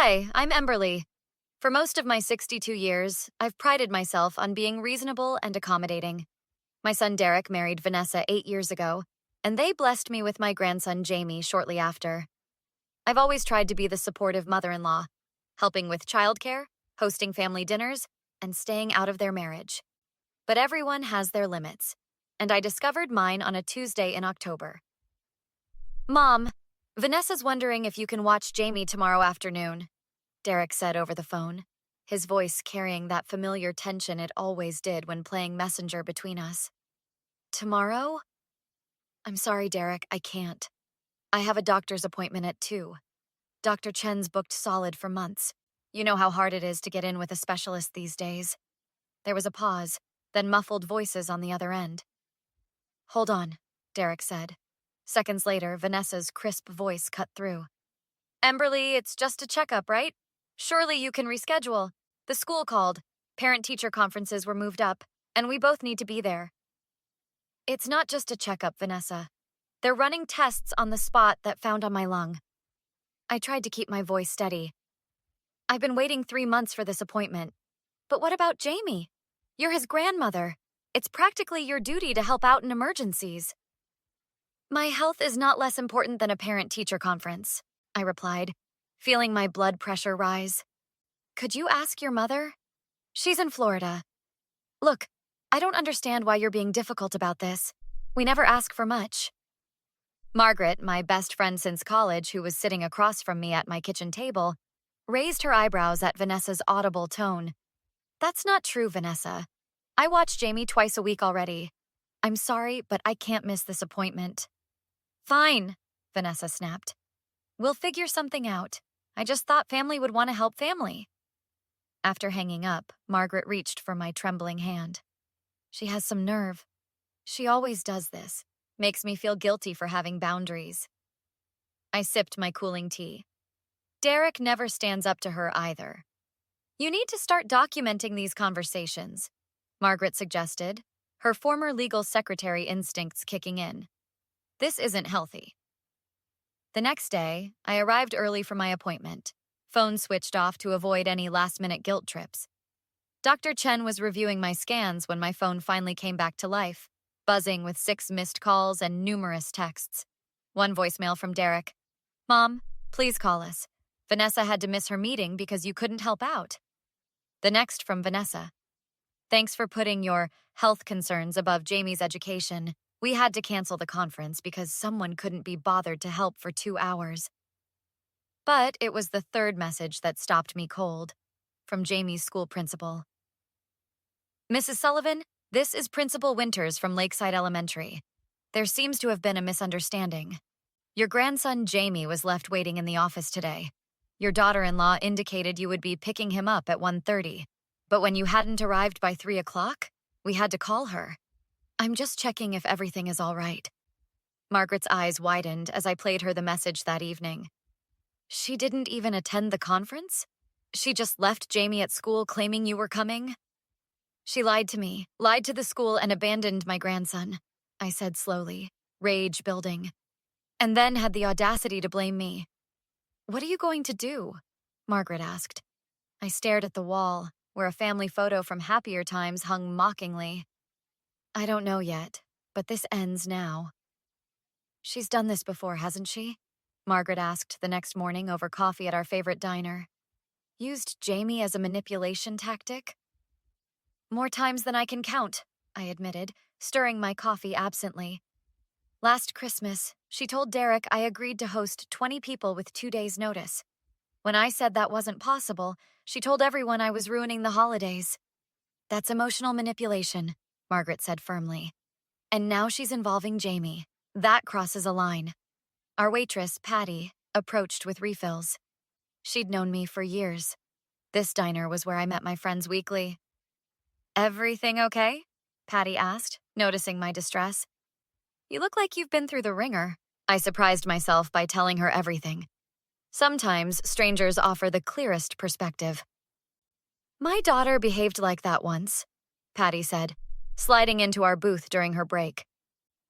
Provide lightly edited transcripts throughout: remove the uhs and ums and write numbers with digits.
Hi, I'm Emberly. For most of my 62 years, I've prided myself on being reasonable and accommodating. My son Derek married Vanessa 8 years ago, and they blessed me with my grandson Jamie shortly after. I've always tried to be the supportive mother-in-law, helping with childcare, hosting family dinners, and staying out of their marriage. But everyone has their limits, and I discovered mine on a Tuesday in October. Mom, Vanessa's wondering if you can watch Jamie tomorrow afternoon, Derek said over the phone, his voice carrying that familiar tension it always did when playing messenger between us. Tomorrow? I'm sorry, Derek, I can't. I have a doctor's appointment at 2. Dr. Chen's booked solid for months. You know how hard it is to get in with a specialist these days. There was a pause, then muffled voices on the other end. Hold on, Derek said. Seconds later, Vanessa's crisp voice cut through. Emberly, it's just a checkup, right? Surely you can reschedule. The school called. Parent-teacher conferences were moved up, and we both need to be there. It's not just a checkup, Vanessa. They're running tests on the spot that found on my lung. I tried to keep my voice steady. I've been waiting 3 months for this appointment. But what about Jamie? You're his grandmother. It's practically your duty to help out in emergencies. My health is not less important than a parent-teacher conference, I replied, feeling my blood pressure rise. Could you ask your mother? She's in Florida. Look, I don't understand why you're being difficult about this. We never ask for much. Margaret, my best friend since college who was sitting across from me at my kitchen table, raised her eyebrows at Vanessa's audible tone. That's not true, Vanessa. I watch Jamie twice a week already. I'm sorry, but I can't miss this appointment. Fine, Vanessa snapped. We'll figure something out. I just thought family would want to help family. After hanging up, Margaret reached for my trembling hand. She has some nerve. She always does this. Makes me feel guilty for having boundaries. I sipped my cooling tea. Derek never stands up to her either. You need to start documenting these conversations, Margaret suggested, her former legal secretary instincts kicking in. This isn't healthy. The next day, I arrived early for my appointment. Phone switched off to avoid any last-minute guilt trips. Dr. Chen was reviewing my scans when my phone finally came back to life, buzzing with 6 missed calls and numerous texts. One voicemail from Derek. Mom, please call us. Vanessa had to miss her meeting because you couldn't help out. The next from Vanessa. Thanks for putting your health concerns above Jamie's education. We had to cancel the conference because someone couldn't be bothered to help for 2 hours. But it was the third message that stopped me cold, from Jamie's school principal. Mrs. Sullivan, this is Principal Winters from Lakeside Elementary. There seems to have been a misunderstanding. Your grandson Jamie was left waiting in the office today. Your daughter-in-law indicated you would be picking him up at 1:30, but when you hadn't arrived by 3 o'clock, we had to call her. I'm just checking if everything is all right. Margaret's eyes widened as I played her the message that evening. She didn't even attend the conference? She just left Jamie at school claiming you were coming? She lied to me, lied to the school, and abandoned my grandson, I said slowly, rage building, and then had the audacity to blame me. What are you going to do? Margaret asked. I stared at the wall, where a family photo from happier times hung mockingly. I don't know yet, but this ends now. She's done this before, hasn't she? Margaret asked the next morning over coffee at our favorite diner. Used Jamie as a manipulation tactic? More times than I can count, I admitted, stirring my coffee absently. Last Christmas, she told Derek I agreed to host 20 people with 2 days' notice. When I said that wasn't possible, she told everyone I was ruining the holidays. That's emotional manipulation, Margaret said firmly. And now she's involving Jamie. That crosses a line. Our waitress, Patty, approached with refills. She'd known me for years. This diner was where I met my friends weekly. Everything okay? Patty asked, noticing my distress. You look like you've been through the ringer. I surprised myself by telling her everything. Sometimes strangers offer the clearest perspective. My daughter behaved like that once, Patty said, sliding into our booth during her break.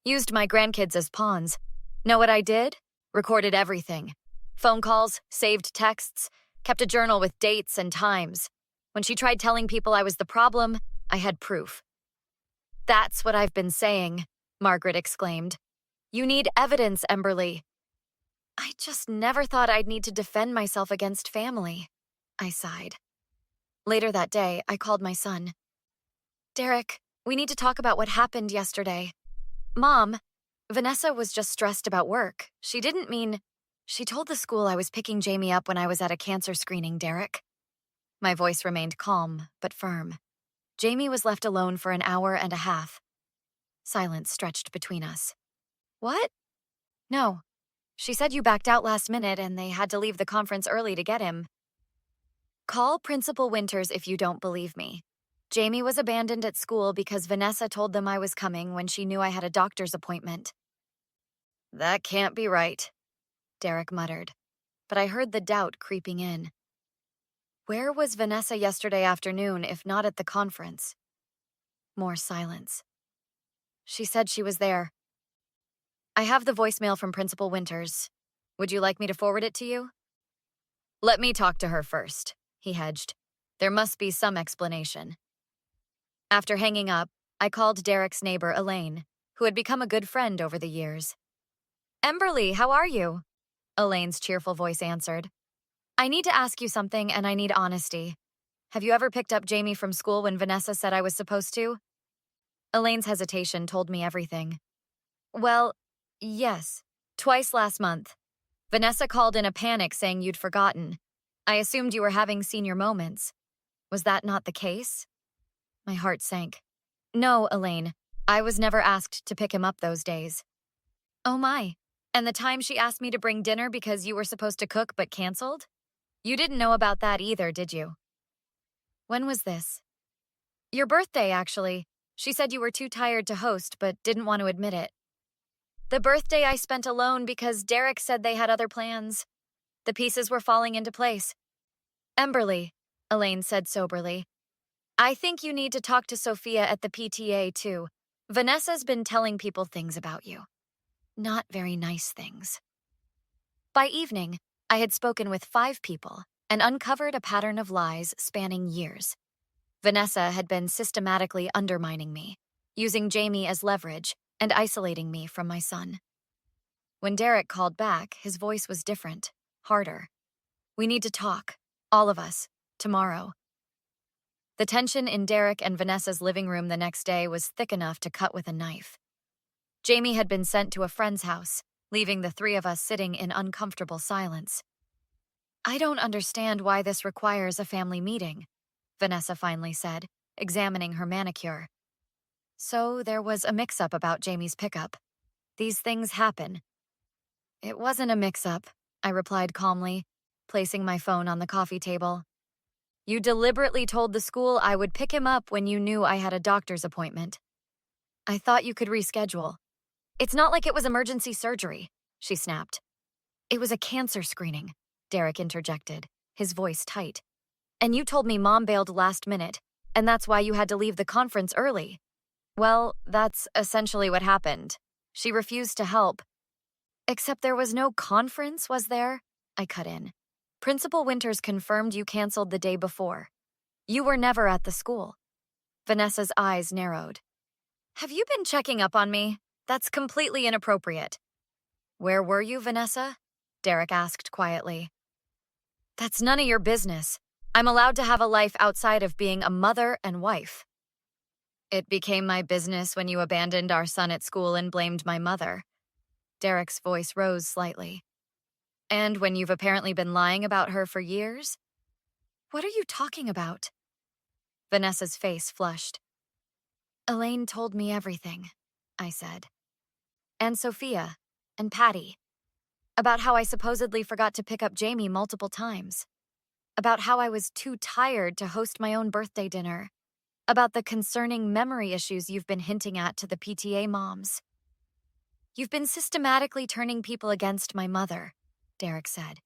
Used my grandkids as pawns. Know what I did? Recorded everything. Phone calls, saved texts, Kept a journal with dates and times. When she tried telling people I was the problem, I had proof. That's what I've been saying, Margaret exclaimed. You need evidence, Emberly. I just never thought I'd need to defend myself against family, I sighed. Later that day, I called my son. Derek, we need to talk about what happened yesterday. Mom, Vanessa was just stressed about work. She told the school I was picking Jamie up when I was at a cancer screening, Derek. My voice remained calm, but firm. Jamie was left alone for an hour and a half. Silence stretched between us. What? No. She said you backed out last minute and they had to leave the conference early to get him. Call Principal Winters if you don't believe me. Jamie was abandoned at school because Vanessa told them I was coming when she knew I had a doctor's appointment. That can't be right, Derek muttered, but I heard the doubt creeping in. Where was Vanessa yesterday afternoon if not at the conference? More silence. She said she was there. I have the voicemail from Principal Winters. Would you like me to forward it to you? Let me talk to her first, he hedged. There must be some explanation. After hanging up, I called Derek's neighbor, Elaine, who had become a good friend over the years. Emberly, how are you? Elaine's cheerful voice answered. I need to ask you something and I need honesty. Have you ever picked up Jamie from school when Vanessa said I was supposed to? Elaine's hesitation told me everything. Well, yes, twice last month. Vanessa called in a panic saying you'd forgotten. I assumed you were having senior moments. Was that not the case? My heart sank. No, Elaine. I was never asked to pick him up those days. Oh my. And the time she asked me to bring dinner because you were supposed to cook but canceled? You didn't know about that either, did you? When was this? Your birthday, actually. She said you were too tired to host but didn't want to admit it. The birthday I spent alone because Derek said they had other plans. The pieces were falling into place. Emberly, Elaine said soberly. I think you need to talk to Sophia at the PTA, too. Vanessa's been telling people things about you. Not very nice things. By evening, I had spoken with 5 people and uncovered a pattern of lies spanning years. Vanessa had been systematically undermining me, using Jamie as leverage and isolating me from my son. When Derek called back, his voice was different, harder. We need to talk, all of us, tomorrow. The tension in Derek and Vanessa's living room the next day was thick enough to cut with a knife. Jamie had been sent to a friend's house, leaving the 3 of us sitting in uncomfortable silence. I don't understand why this requires a family meeting, Vanessa finally said, examining her manicure. So there was a mix-up about Jamie's pickup. These things happen. It wasn't a mix-up, I replied calmly, placing my phone on the coffee table. You deliberately told the school I would pick him up when you knew I had a doctor's appointment. I thought you could reschedule. It's not like it was emergency surgery, she snapped. It was a cancer screening, Derek interjected, his voice tight. And you told me Mom bailed last minute, and that's why you had to leave the conference early. Well, that's essentially what happened. She refused to help. Except there was no conference, was there? I cut in. Principal Winters confirmed you canceled the day before. You were never at the school. Vanessa's eyes narrowed. Have you been checking up on me? That's completely inappropriate. Where were you, Vanessa? Derek asked quietly. That's none of your business. I'm allowed to have a life outside of being a mother and wife. It became my business when you abandoned our son at school and blamed my mother. Derek's voice rose slightly. And when you've apparently been lying about her for years? What are you talking about? Vanessa's face flushed. Elaine told me everything, I said. And Sophia, and Patty. About how I supposedly forgot to pick up Jamie multiple times. About how I was too tired to host my own birthday dinner. About the concerning memory issues you've been hinting at to the PTA moms. You've been systematically turning people against my mother, Derek said.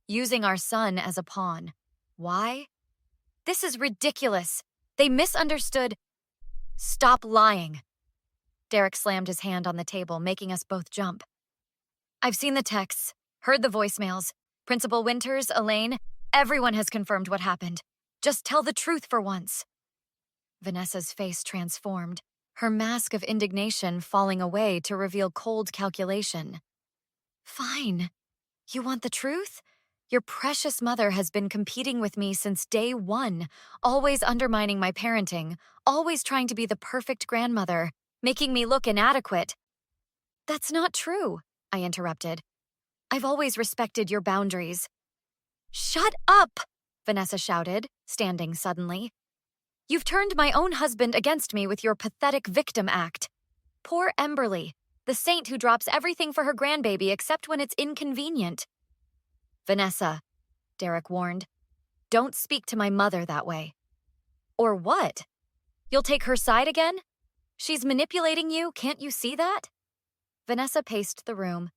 Using our son as a pawn. Why? This is ridiculous. They misunderstood. Stop lying. Derek slammed his hand on the table, making us both jump. I've seen the texts, heard the voicemails. Principal Winters, Elaine, Everyone has confirmed what happened. Just tell the truth for once. Vanessa's face transformed, her mask of indignation falling away to reveal cold calculation. Fine. You want the truth? Your precious mother has been competing with me since day one, always undermining my parenting, always trying to be the perfect grandmother, making me look inadequate. That's not true, I interrupted. I've always respected your boundaries. Shut up, Vanessa shouted, standing suddenly. You've turned my own husband against me with your pathetic victim act. Poor Emberly, the saint who drops everything for her grandbaby except when it's inconvenient. Vanessa, Derek warned, don't speak to my mother that way. Or what? You'll take her side again? She's manipulating you, can't you see that? Vanessa paced the room.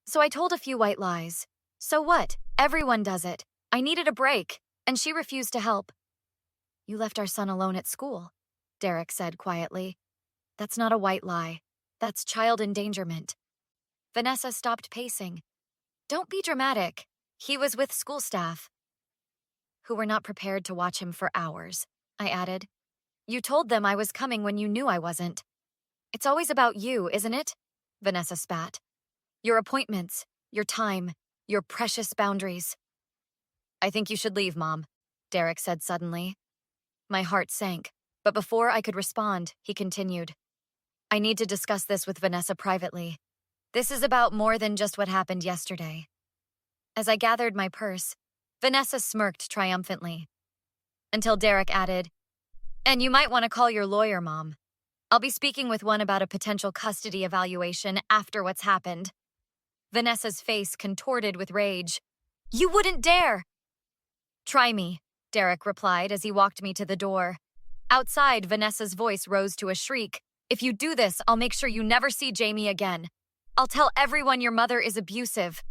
So I told a few white lies. So what? Everyone does it. I needed a break, and she refused to help. You left our son alone at school, Derek said quietly. That's not a white lie. That's child endangerment. Vanessa stopped pacing. Don't be dramatic. He was with school staff, who were not prepared to watch him for hours, I added. You told them I was coming when you knew I wasn't. It's always about you, isn't it? Vanessa spat. Your appointments, your time, your precious boundaries. I think you should leave, Mom, Derek said suddenly. My heart sank, but before I could respond, he continued. I need to discuss this with Vanessa privately. This is about more than just what happened yesterday. As I gathered my purse, Vanessa smirked triumphantly. Until Derek added, and you might want to call your lawyer, Mom. I'll be speaking with one about a potential custody evaluation after what's happened. Vanessa's face contorted with rage. You wouldn't dare! Try me, Derek replied as he walked me to the door. Outside, Vanessa's voice rose to a shriek. If you do this, I'll make sure you never see Jamie again. I'll tell everyone your mother is abusive.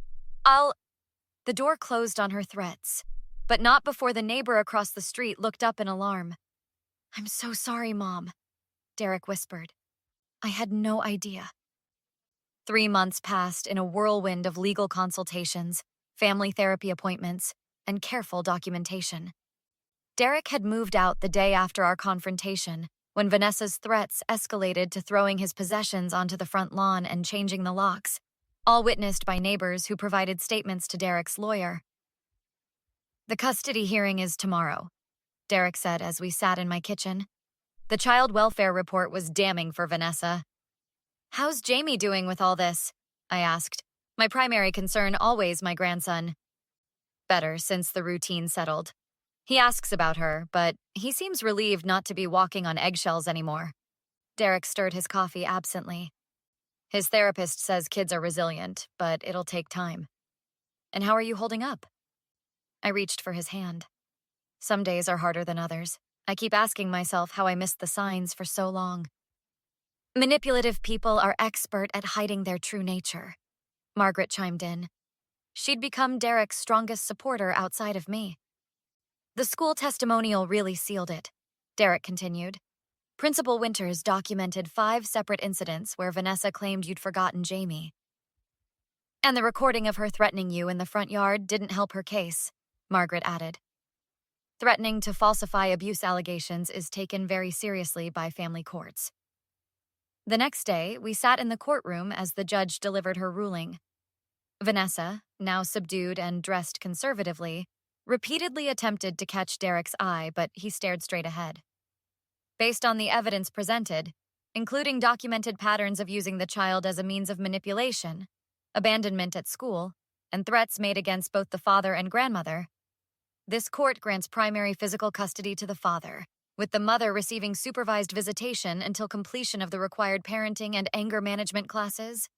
The door closed on her threats, but not before the neighbor across the street looked up in alarm. I'm so sorry, Mom, Derek whispered. I had no idea. 3 months passed in a whirlwind of legal consultations, family therapy appointments, and careful documentation. Derek had moved out the day after our confrontation, when Vanessa's threats escalated to throwing his possessions onto the front lawn and changing the locks, all witnessed by neighbors who provided statements to Derek's lawyer. The custody hearing is tomorrow, Derek said as we sat in my kitchen. The child welfare report was damning for Vanessa. How's Jamie doing with all this? I asked, my primary concern always my grandson. Better since the routine settled. He asks about her, but he seems relieved not to be walking on eggshells anymore. Derek stirred his coffee absently. His therapist says kids are resilient, but it'll take time. And how are you holding up? I reached for his hand. Some days are harder than others. I keep asking myself how I missed the signs for so long. Manipulative people are expert at hiding their true nature, Margaret chimed in. She'd become Derek's strongest supporter outside of me. The school testimonial really sealed it, Derek continued. Principal Winters documented 5 separate incidents where Vanessa claimed you'd forgotten Jamie. And the recording of her threatening you in the front yard didn't help her case, Margaret added. Threatening to falsify abuse allegations is taken very seriously by family courts. The next day, we sat in the courtroom as the judge delivered her ruling. Vanessa, now subdued and dressed conservatively, repeatedly attempted to catch Derek's eye, but he stared straight ahead. Based on the evidence presented, including documented patterns of using the child as a means of manipulation, abandonment at school, and threats made against both the father and grandmother, this court grants primary physical custody to the father, with the mother receiving supervised visitation until completion of the required parenting and anger management classes.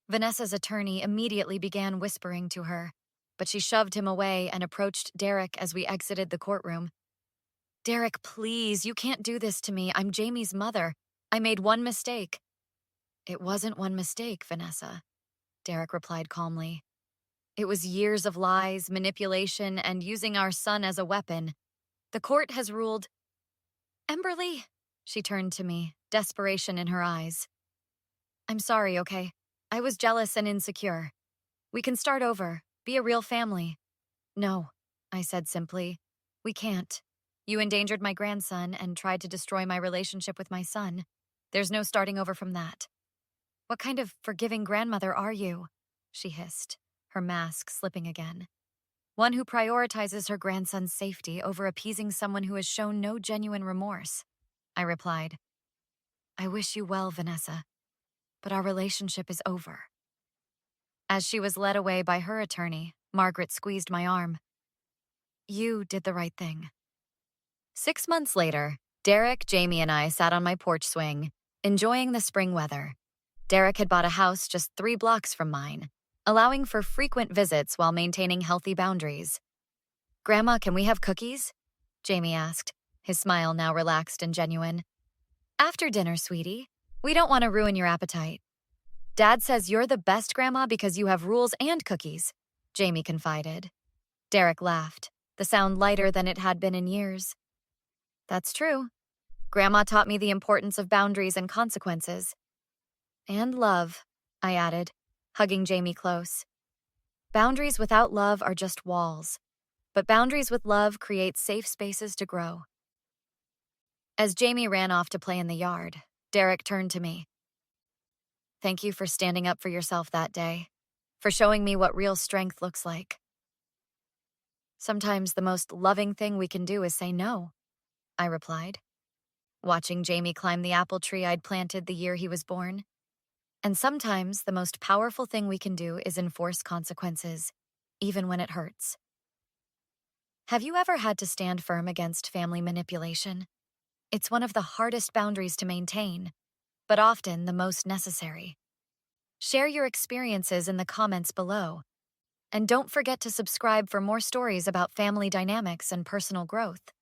Vanessa's attorney immediately began whispering to her, but she shoved him away and approached Derek as we exited the courtroom. Derek, please, you can't do this to me. I'm Jamie's mother. I made one mistake. It wasn't one mistake, Vanessa, Derek replied calmly. It was years of lies, manipulation, and using our son as a weapon. The court has ruled. Emberly, she turned to me, desperation in her eyes. I'm sorry, okay? I was jealous and insecure. We can start over, be a real family. No, I said simply. We can't. You endangered my grandson and tried to destroy my relationship with my son. There's no starting over from that. What kind of forgiving grandmother are you? She hissed, her mask slipping again. One who prioritizes her grandson's safety over appeasing someone who has shown no genuine remorse. I replied. I wish you well, Vanessa, but our relationship is over. As she was led away by her attorney, Margaret squeezed my arm. You did the right thing. 6 months later, Derek, Jamie, and I sat on my porch swing, enjoying the spring weather. Derek had bought a house just 3 blocks from mine, allowing for frequent visits while maintaining healthy boundaries. Grandma, can we have cookies? Jamie asked, his smile now relaxed and genuine. After dinner, sweetie. We don't want to ruin your appetite. Dad says you're the best grandma because you have rules and cookies, Jamie confided. Derek laughed, the sound lighter than it had been in years. That's true. Grandma taught me the importance of boundaries and consequences. And love, I added, hugging Jamie close. Boundaries without love are just walls, but boundaries with love create safe spaces to grow. As Jamie ran off to play in the yard, Derek turned to me. Thank you for standing up for yourself that day, for showing me what real strength looks like. Sometimes the most loving thing we can do is say no, I replied, watching Jamie climb the apple tree I'd planted the year he was born. And sometimes the most powerful thing we can do is enforce consequences, even when it hurts. Have you ever had to stand firm against family manipulation? It's one of the hardest boundaries to maintain, but often the most necessary. Share your experiences in the comments below. And don't forget to subscribe for more stories about family dynamics and personal growth.